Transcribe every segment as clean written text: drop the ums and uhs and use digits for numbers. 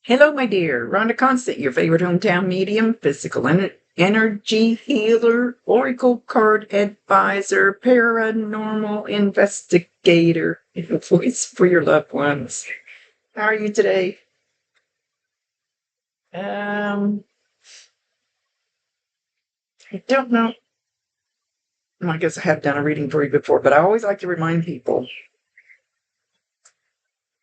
Hello, my dear. Rhonda Constant, your favorite hometown medium, physical energy healer, oracle card advisor, paranormal investigator, and a voice for your loved ones. How are you today? Um, I don't know. Well, I guess I have done a reading for you before, but I always like to remind people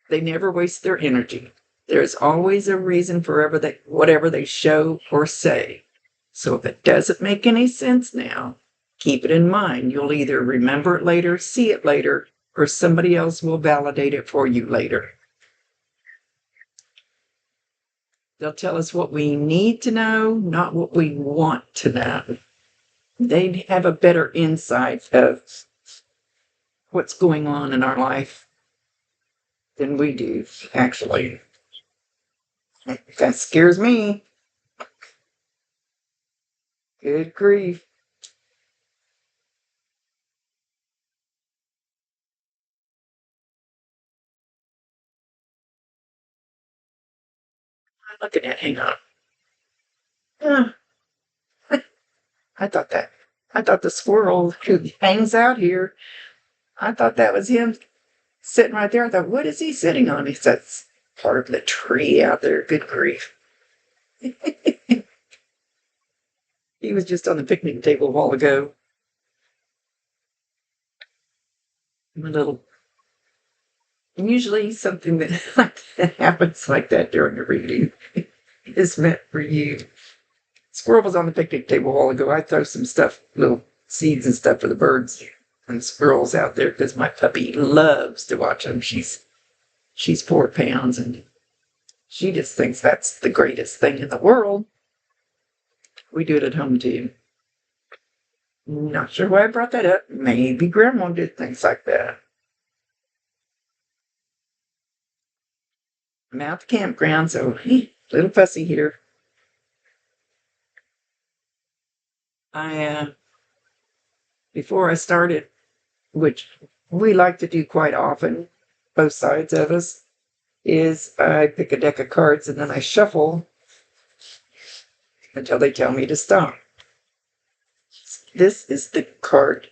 they never waste their energy. There's always a reason for whatever they show or say. So if it doesn't make any sense now, keep it in mind. You'll either remember it later, see it later, or somebody else will validate it for you later. They'll tell us what we need to know, not what we want to know. They have a better insight of what's going on in our life than we do, actually. That scares me. Good grief. I'm looking at, hang on. Uh, I thought that. I thought the squirrel who hangs out here, I thought that was him sitting right there. I thought, what is he sitting on? He says, part of the tree out there. Good grief. He was just on the picnic table a while ago. I'm a little. Usually something that happens like that during a reading is meant for you. Squirrel was on the picnic table a while ago. I throw some stuff, little seeds and stuff for the birds and squirrels out there because my puppy loves to watch them. She's 4 pounds and she just thinks that's the greatest thing in the world. We do it at home too. Not sure why I brought that up. Maybe Grandma did things like that. I'm at the campground, so little fussy here. I before I started, which we like to do quite often, both sides of us, is I pick a deck of cards and then I shuffle until they tell me to stop. This is the card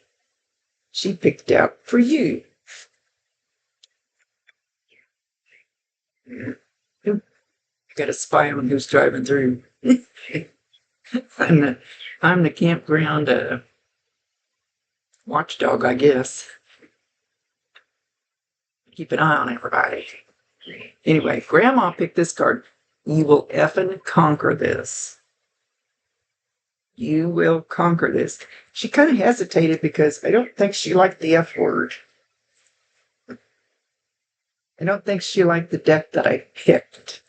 she picked out for you. Got a spy on who's driving through. I'm the campground watchdog, I guess. Keep an eye on everybody. Anyway, Grandma picked this card. You will effing conquer this. You will conquer this. She kind of hesitated because I don't think she liked the F word. I don't think she liked the deck that I picked.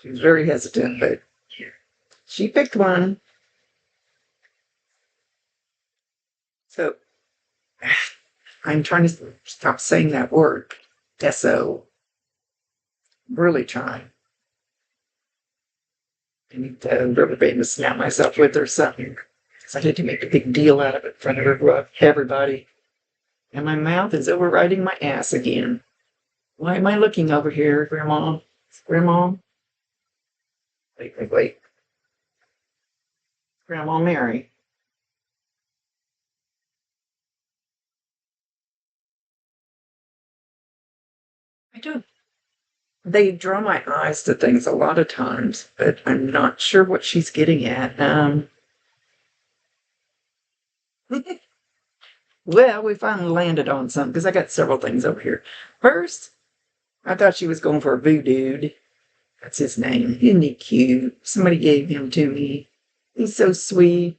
She was very hesitant, but she picked one. So I'm trying to stop saying that word. S-O. Really trying. I need to rubber band to snap myself with or something. Because I had to make a big deal out of it in front of everybody. And my mouth is overriding my ass again. Why am I looking over here, Grandma? Grandma? Wait. Grandma Mary. I do. They draw my eyes to things a lot of times, but I'm not sure what she's getting at. Well, we finally landed on something because I got several things over here. First, I thought she was going for a voodoo. That's his name. Isn't he cute? Somebody gave him to me. He's so sweet.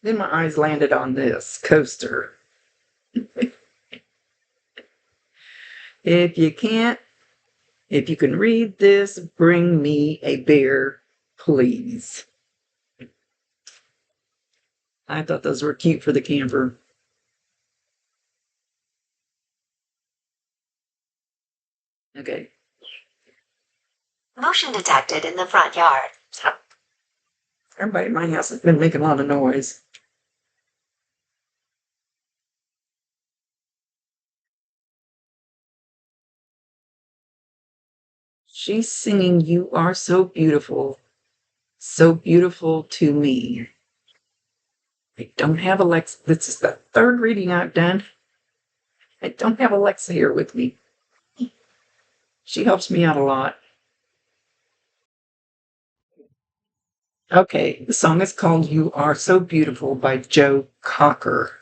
Then my eyes landed on this coaster. If you can't, if you can read this, bring me a beer, please. I thought those were cute for the camper. Okay. Motion detected in the front yard. Everybody in my house has been making a lot of noise. She's singing You Are So Beautiful to Me. I don't have Alexa. This is the third reading I've done. I don't have Alexa here with me. She helps me out a lot. Okay, the song is called You Are So Beautiful by Joe Cocker.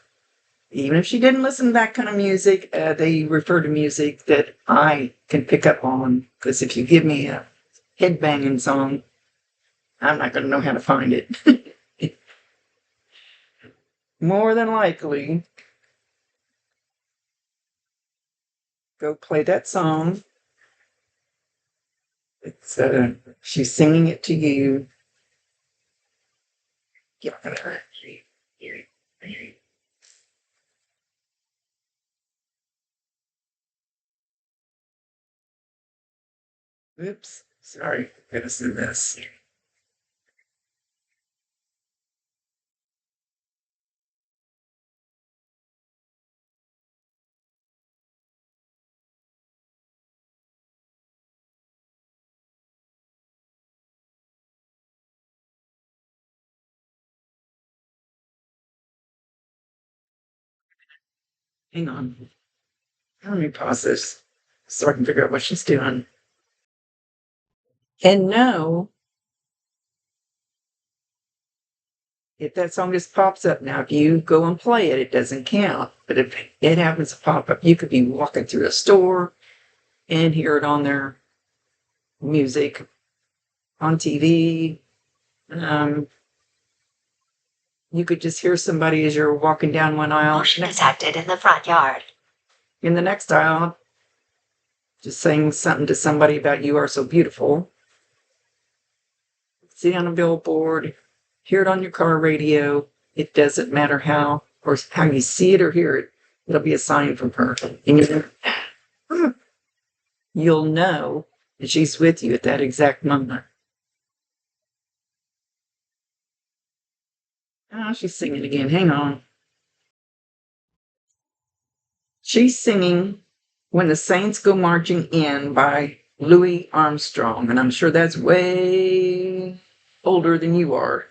Even if she didn't listen to that kind of music, they refer to music that I can pick up on. Because if you give me a headbanging song, I'm not going to know how to find it. More than likely, go play that song. It's she's singing it to you. Oops, sorry, I'm gonna do this. Hang on. Let me pause this so I can figure out what she's doing. And no, if that song just pops up now, if you go and play it, it doesn't count. But if it happens to pop up, you could be walking through a store and hear it on their music, on TV. You could just hear somebody as you're walking down one aisle. Motion detected in the front yard. In the next aisle, just saying something to somebody about You Are So Beautiful. See it on a billboard, hear it on your car radio. It doesn't matter how you see it or hear it. It'll be a sign from her. And you'll know that she's with you at that exact moment. Oh, she's singing again. Hang on. She's singing When the Saints Go Marching In by Louis Armstrong. And I'm sure that's way older than you are.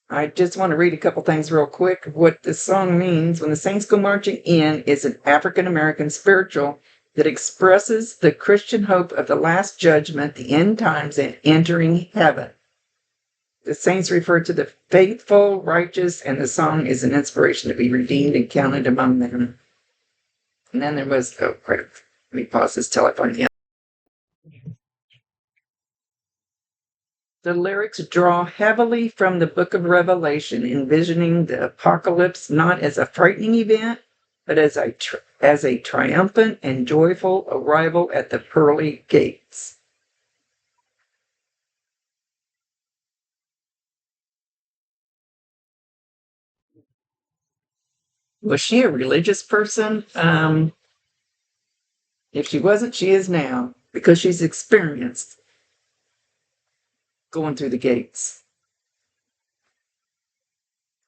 I just want to read a couple things real quick. What this song means, When the Saints Go Marching In, is an African American spiritual that expresses the Christian hope of the last judgment, the end times, and entering heaven. The saints refer to the faithful, righteous, and the song is an inspiration to be redeemed and counted among them. And then there was, let me pause this till I find the The lyrics draw heavily from the book of Revelation, envisioning the apocalypse not as a frightening event, but as a triumphant and joyful arrival at the pearly gates. Was she a religious person? If she wasn't, she is now, because she's experienced going through the gates.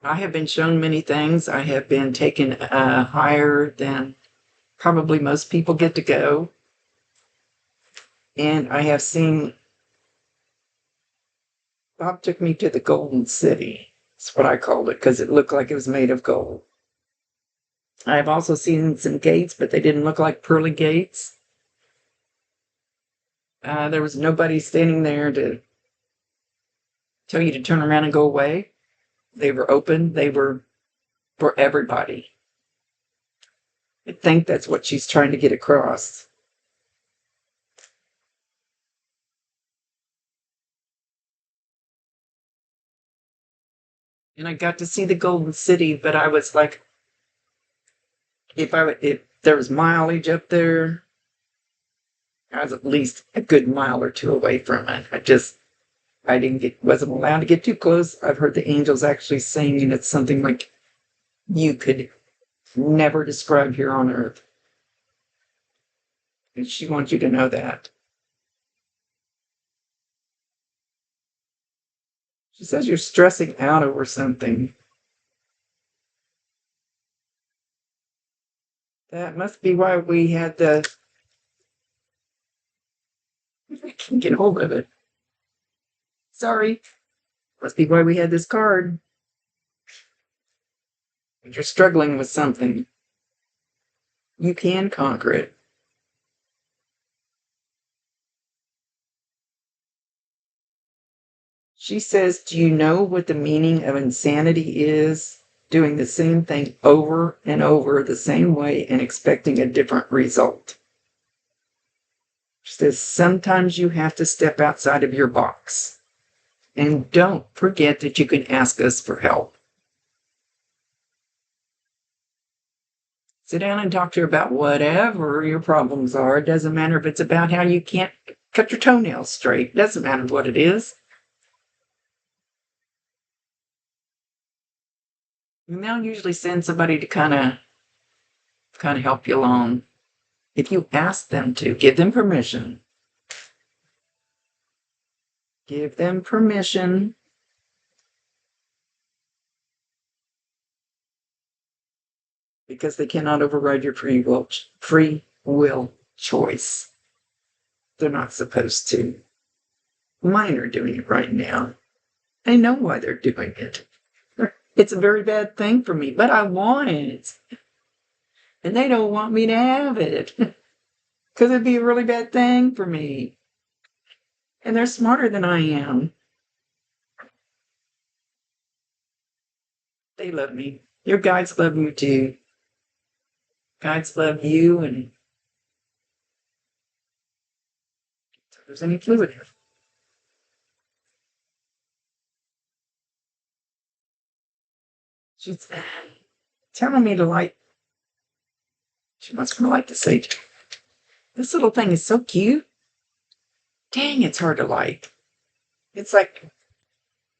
I have been shown many things. I have been taken higher than probably most people get to go. And I have seen, Bob took me to the Golden City. That's what I called it, because it looked like it was made of gold. I've also seen some gates, but they didn't look like pearly gates. There was nobody standing there to tell you to turn around and go away. They were open. They were for everybody. I think that's what she's trying to get across. And I got to see the Golden City, but I was like, if there was mileage up there, I was at least a good mile or two away from it. Wasn't allowed to get too close. I've heard the angels actually sing, and it's something like you could never describe here on earth. And she wants you to know that. She says you're stressing out over something. That must be why we had the can get hold of it. Sorry. Must be why we had this card. If you're struggling with something, you can conquer it. She says, do you know what the meaning of insanity is? Doing the same thing over and over the same way and expecting a different result. She says, sometimes you have to step outside of your box. And don't forget that you can ask us for help. Sit down and talk to her about whatever your problems are. It doesn't matter if it's about how you can't cut your toenails straight. It doesn't matter what it is. And they'll usually send somebody to kind of help you along. If you ask them to, give them permission. Give them permission. Because they cannot override your free will choice. They're not supposed to. Mine are doing it right now. I know why they're doing it. It's a very bad thing for me, but I want it. And they don't want me to have it. Because it'd be a really bad thing for me. And they're smarter than I am. They love me. Your guides love you too. Guides love you, and if there's any fluid here. She's telling me to light. She wants me to light the sage. This little thing is so cute. Dang, it's hard to light. It's like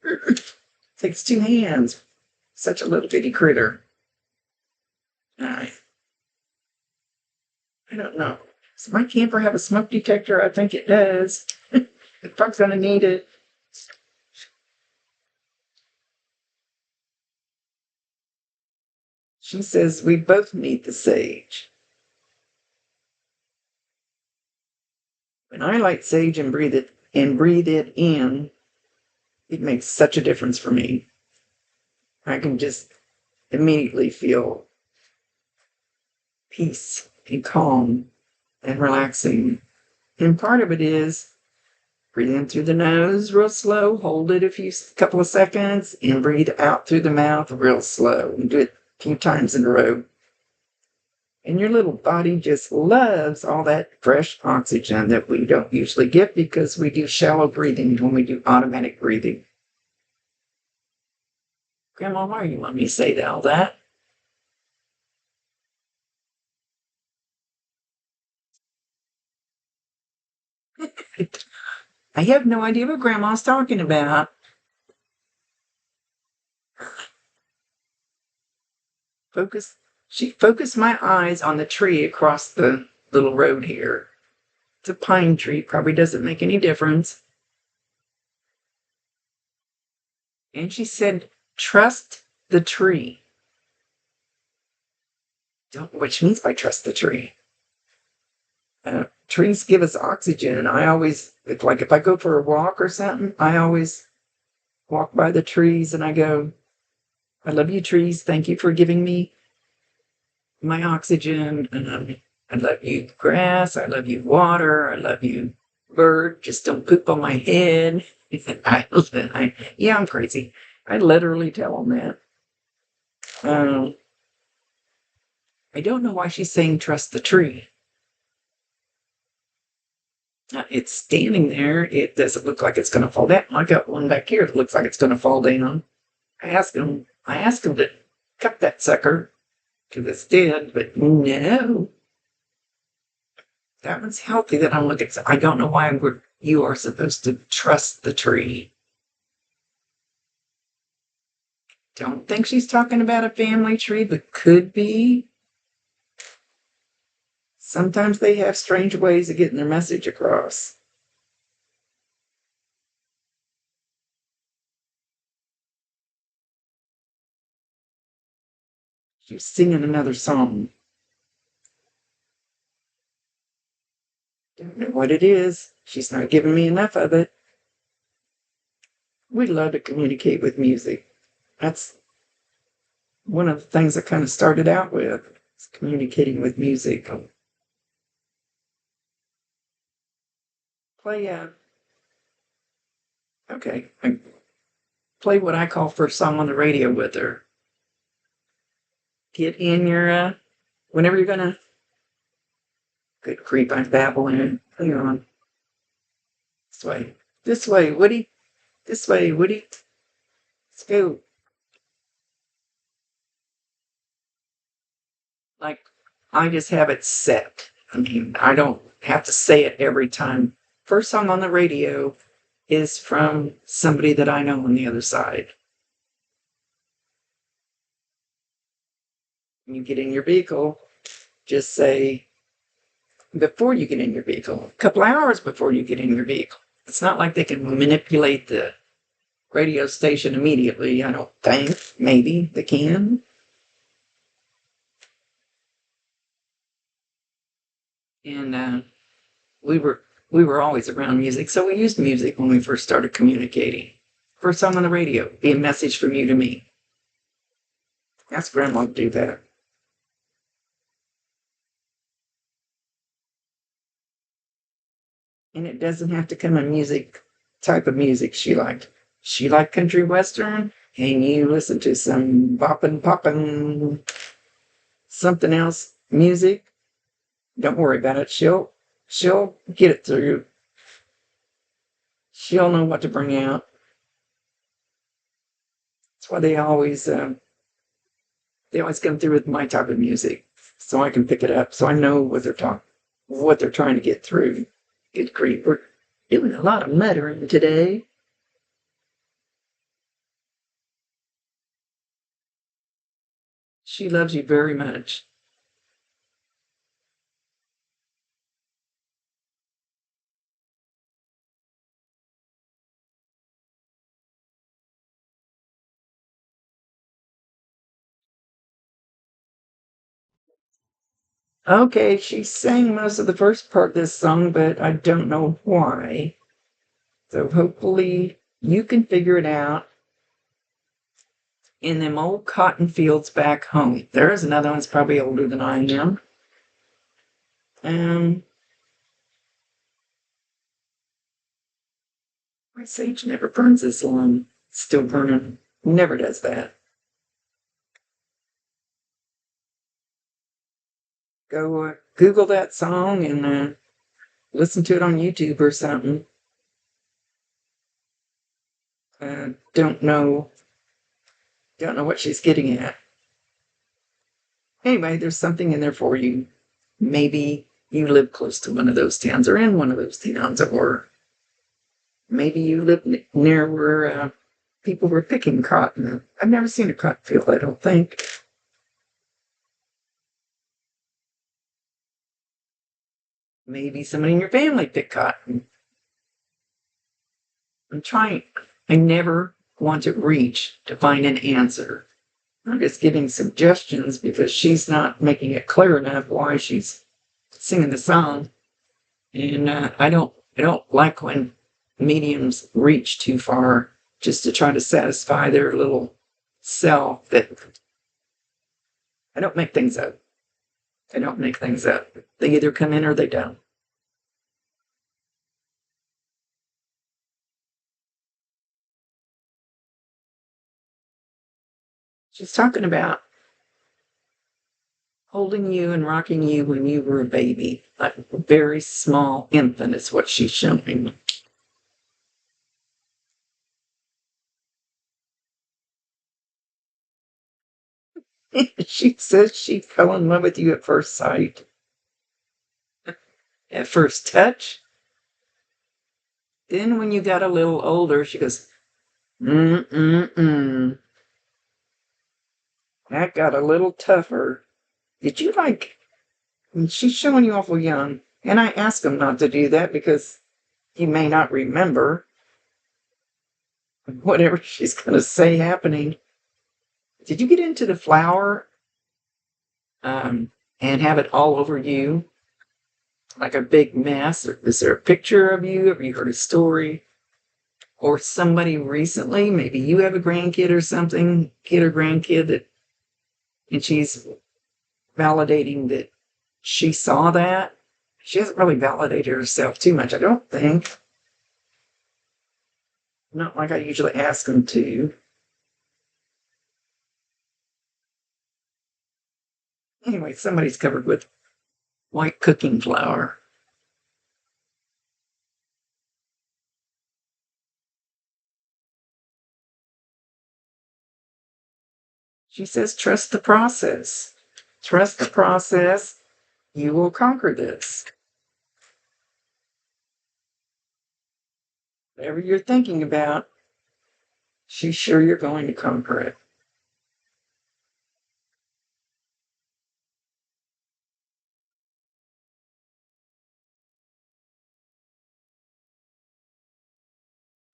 it takes two hands. Such a little bitty critter. I don't know. Does my camper have a smoke detector? I think it does. The truck's gonna need it. She says we both need the sage. When I light sage and breathe it in, it makes such a difference for me. I can just immediately feel peace and calm and relaxing. And part of it is breathe in through the nose real slow, hold it a couple of seconds, and breathe out through the mouth real slow. And do it a few times in a row. And your little body just loves all that fresh oxygen that we don't usually get because we do shallow breathing when we do automatic breathing. Grandma, why do you want me to say all that? I have no idea what Grandma's talking about. She focused my eyes on the tree across the little road here. It's a pine tree, probably doesn't make any difference. And she said, trust the tree. Don't know what she means by trust the tree. Trees give us oxygen, and I always, if I go for a walk or something, I always walk by the trees and I go, I love you, trees. Thank you for giving me my oxygen. And I love you, grass. I love you, water. I love you, bird. Just don't poop on my head. Yeah, I'm crazy. I literally tell them that. I don't know why she's saying trust the tree. It's standing there. It doesn't look like it's going to fall down. I got one back here that looks like it's going to fall down. I asked him to cut that sucker because it's dead, but no. That one's healthy that I'm looking at. I don't know why you are supposed to trust the tree. Don't think she's talking about a family tree, but could be. Sometimes they have strange ways of getting their message across. She's singing another song. Don't know what it is. She's not giving me enough of it. We love to communicate with music. That's one of the things I kind of started out with, is communicating with music. Play, okay, I play what I call first song on the radio with her. Get in your, whenever you're gonna, good creep, I'm babbling. Hang on. This way, Woody. This way, Woody. Let's go. Like, I just have it set. I mean, I don't have to say it every time. First song on the radio is from somebody that I know on the other side. When you get in your vehicle, just say, before you get in your vehicle, a couple hours before you get in your vehicle. It's not like they can manipulate the radio station immediately, I don't think. Maybe they can. And we were always around music, so we used music when we first started communicating. First song on the radio, be a message from you to me. Ask Grandma to do that. And it doesn't have to come a music type of music she liked. She liked country western, and you listen to some boppin' poppin' something else music. Don't worry about it. She'll get it through. She'll know what to bring out. That's why they always come through with my type of music, so I can pick it up, so I know what they're trying to get through. Good grief, we're doing a lot of muttering today. She loves you very much. Okay, she sang most of the first part of this song, but I don't know why. So hopefully you can figure it out. In them old cotton fields back home. There's another one's probably older than I am. My sage never burns this long. It's still burning. Never does that. Go Google that song and listen to it on YouTube or something. Don't know what she's getting at. Anyway, there's something in there for you. Maybe you live close to one of those towns or in one of those towns, or maybe you live near where people were picking cotton. I've never seen a cotton field, I don't think. Maybe somebody in your family picked cotton. I never want to reach to find an answer. I'm just giving suggestions because she's not making it clear enough why she's singing the song. And I don't like when mediums reach too far just to try to satisfy their little self. That I don't make things up. I don't make things up. They either come in or they don't. She's talking about holding you and rocking you when you were a baby, like a very small infant is what she's showing. She says she fell in love with you at first sight. At first touch. Then when you got a little older, she goes, mm-mm-mm. That got a little tougher. Did you like, she's showing you awful young. And I ask him not to do that because he may not remember whatever she's going to say happening. Did you get into the flower and have it all over you? like a big mess? Or is there a picture of you? Have you heard a story? Or somebody recently, maybe you have a grandkid or something, kid or grandkid, and she's validating that she saw that. She hasn't really validated herself too much, I don't think. Not like I usually ask them to. Anyway, somebody's covered with white cooking flour. She says, trust the process. Trust the process. You will conquer this. Whatever you're thinking about, she's sure you're going to conquer it.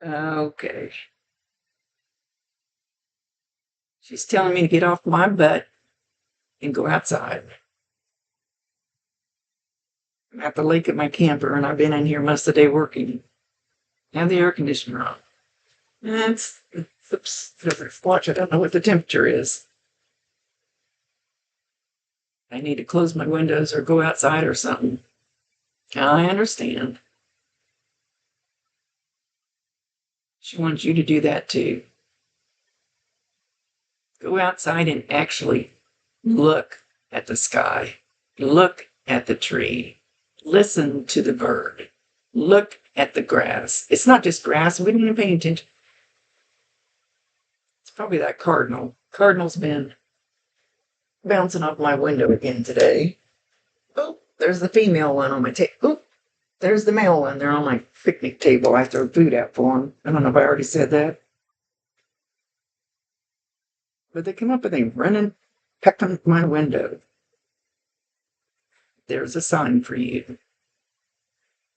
Okay. She's telling me to get off my butt and go outside. I'm at the lake at my camper, and I've been in here most of the day working. Have the air conditioner on. Watch, I don't know what the temperature is. I need to close my windows or go outside or something. I understand. She wants you to do that too. Go outside and actually look at the sky. Look at the tree. Listen to the bird. Look at the grass. It's not just grass. We don't even pay attention. It's probably that cardinal. Cardinal's been bouncing off my window again today. Oh, there's the female one on my table. Oh, there's the male one. They're on my picnic table. I throw food out for them. I don't know if I already said that. But they come up and they run and peck on my window. There's a sign for you.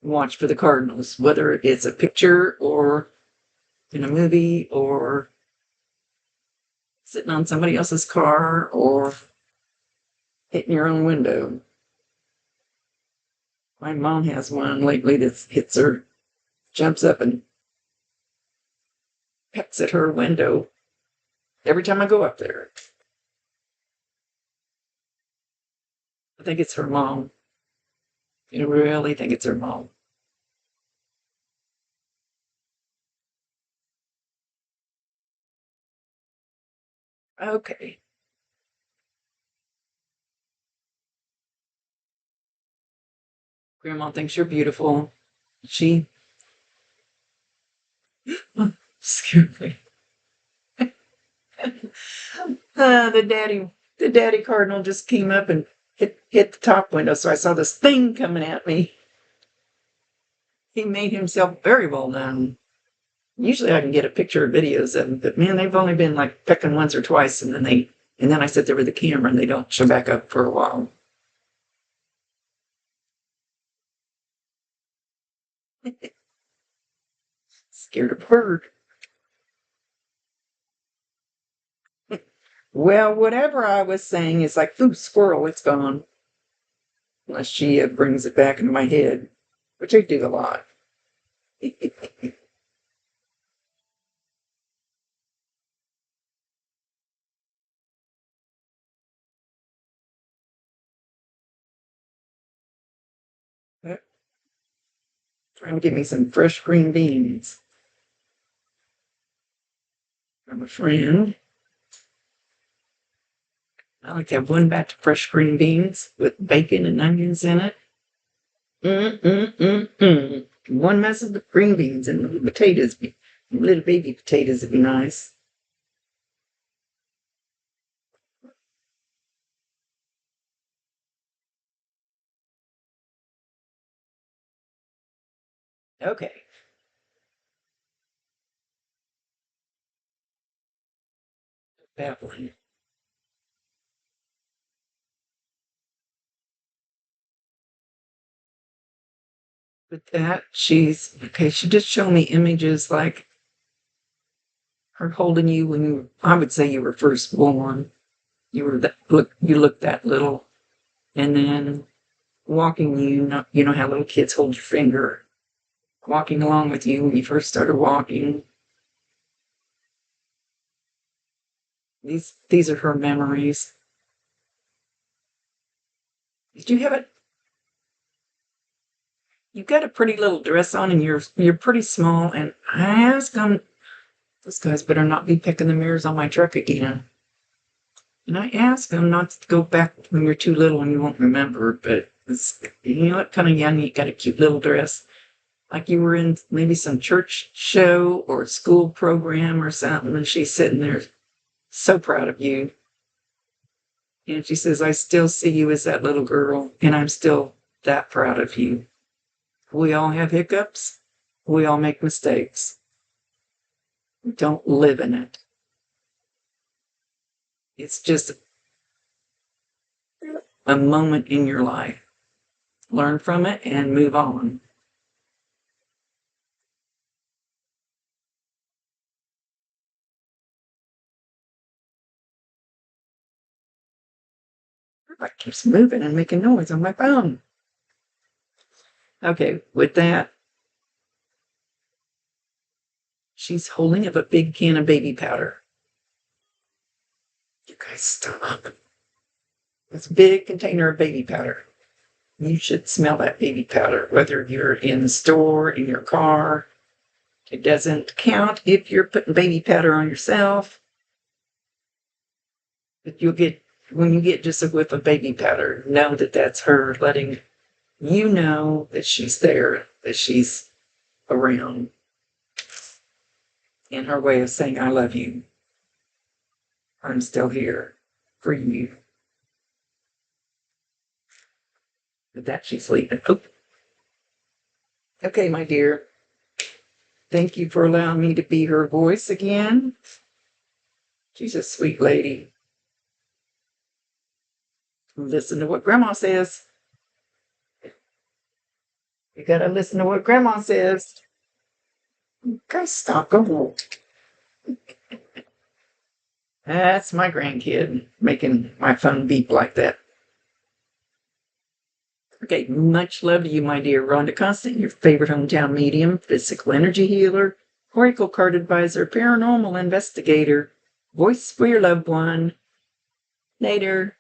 Watch for the cardinals, whether it's a picture or in a movie or sitting on somebody else's car or hitting your own window. My mom has one lately that hits her, jumps up and pecks at her window every time I go up there. I think it's her mom. I really think it's her mom. Okay. Grandma thinks you're beautiful. She scared me. The daddy cardinal just came up and hit the top window, so I saw this thing coming at me. He made himself very well known. Usually I can get a picture or videos of them, but man, they've only been like pecking once or twice, and then I sit there with the camera and they don't show back up for a while. Scared of bird. Well, whatever I was saying is like, ooh, squirrel, it's gone. Unless she brings it back into my head, which I do a lot. Trying to get me some fresh green beans from a friend. I like to have one batch of fresh green beans with bacon and onions in it. One mess of the green beans and little potatoes, little baby potatoes would be nice. Okay. That one. But that, she's okay. She just showed me images like her holding you when I would say you were first born. You looked that little, and then walking you. You know how little kids hold your finger, walking along with you when you first started walking. These are her memories. Did you have it? You've got a pretty little dress on, and you're pretty small. And I asked them, those guys better not be picking the mirrors on my truck again. And I asked them not to go back when you're too little and you won't remember. But you look kind of young. You got a cute little dress, like you were in maybe some church show or school program or something. And she's sitting there, so proud of you. And she says, I still see you as that little girl, and I'm still that proud of you. We all have hiccups. We all make mistakes. Don't live in it. It's just a moment in your life. Learn from it and move on. It keeps moving and making noise on my phone. Okay, with that, she's holding up a big can of baby powder. You guys stop. It's a big container of baby powder. You should smell that baby powder, whether you're in the store, in your car. It doesn't count if you're putting baby powder on yourself. But when you get just a whiff of baby powder, know that that's her letting you know that she's there, that she's around. In her way of saying, I love you. I'm still here for you. With that, she's leaving. Oh. Okay, my dear. Thank you for allowing me to be her voice again. She's a sweet lady. Listen to what Grandma says. You gotta listen to what Grandma says. Okay, stop. Go home. That's my grandkid making my phone beep like that. Okay, much love to you, my dear Rhonda Constant, your favorite hometown medium, physical energy healer, oracle card advisor, paranormal investigator, voice for your loved one. Later.